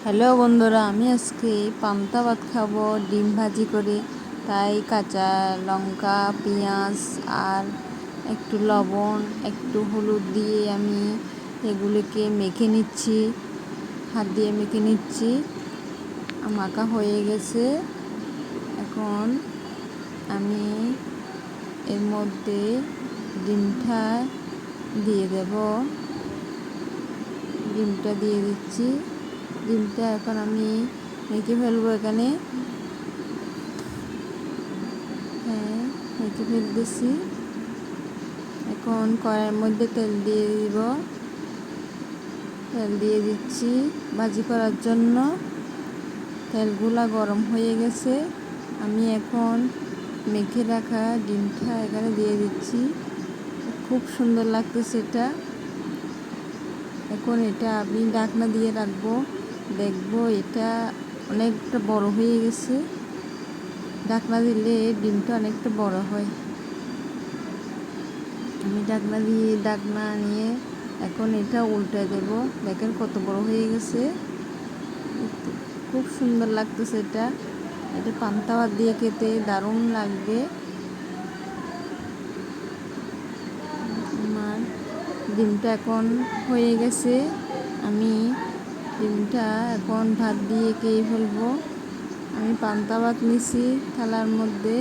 Hello বন্ধুরা, আমি আজকে পান্তা ভাত খাবো ডিম ভাজি করে। তাই কাঁচা লঙ্কা, পেঁয়াজ আর একটু লবণ, একটু হলুদ দিয়ে আমি এগুলিকে মেখে নিচ্ছি, হাত দিয়ে মেখে নিচ্ছি। মাখা হয়ে গেছে। এখন আমি এর মধ্যে ডিমটা দিয়ে দেব। ডিমটা দিয়ে দিচ্ছি। ডিমটা এখন আমি মেখে ফেলবো এখানে। মেখে ফেলতেছি। এখন কড়াইয়ের মধ্যে তেল দিয়ে দিব। তেল দিয়ে দিচ্ছি ভাজি করার জন্য। তেলগুলা গরম হয়ে গেছে। আমি এখন মেখে রাখা ডিমটা এখানে দিয়ে দিচ্ছি। খুব সুন্দর লাগতেছে এটা। এখন এটা আমি ঢাকনা দিয়ে রাখবো। দেখবো এটা অনেকটা বড় হয়ে গেছে। ঢাকনা দিলে ডিমটা অনেকটা বড় হয়। আমি ঢাকনা নিয়ে এখন এটা উল্টে দেব। দেখেন কত বড় হয়ে গেছে। খুব সুন্দর লাগতেছে এটা। এটা পান্তা ভাত দিয়ে খেতে দারুণ লাগবে। আমার ডিমটা এখন হয়ে গেছে। আমি ডিমটা এখন ভাত দিয়ে খেয়ে ফেলবো। আমি পান্তা ভাত নিছি থালার মধ্যে।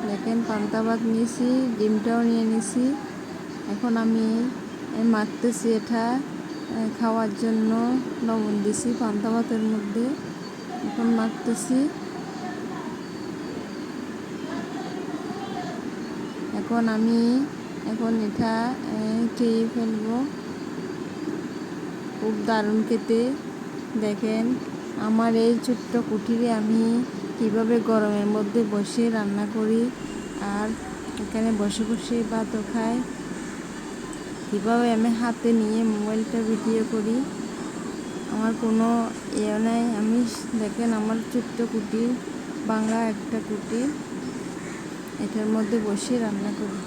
দেখেন পান্তা ভাত নিয়েছি, ডিমটাও নিয়ে নিছি। এখন আমি মাখতেছি এটা খাওয়ার জন্য। লবণ দিছি পান্তা ভাতের মধ্যে। এখন মাখতেছি। এখন আমি এটা খেয়ে ফেলবো। খুব দারুণ খেতে। দেখেন আমার এই ছোট্ট কুটিরে আমি কীভাবে গরমের মধ্যে বসে রান্না করি, আর এখানে বসে বসে ভাতও খাই। কীভাবে আমি হাতে নিয়ে মোবাইলটা ভিডিও করি, আমার কোনো নাই। আমি দেখেন আমার ছোট্ট কুটির, ভাঙা একটা কুটির, এটার মধ্যে বসে রান্না করি।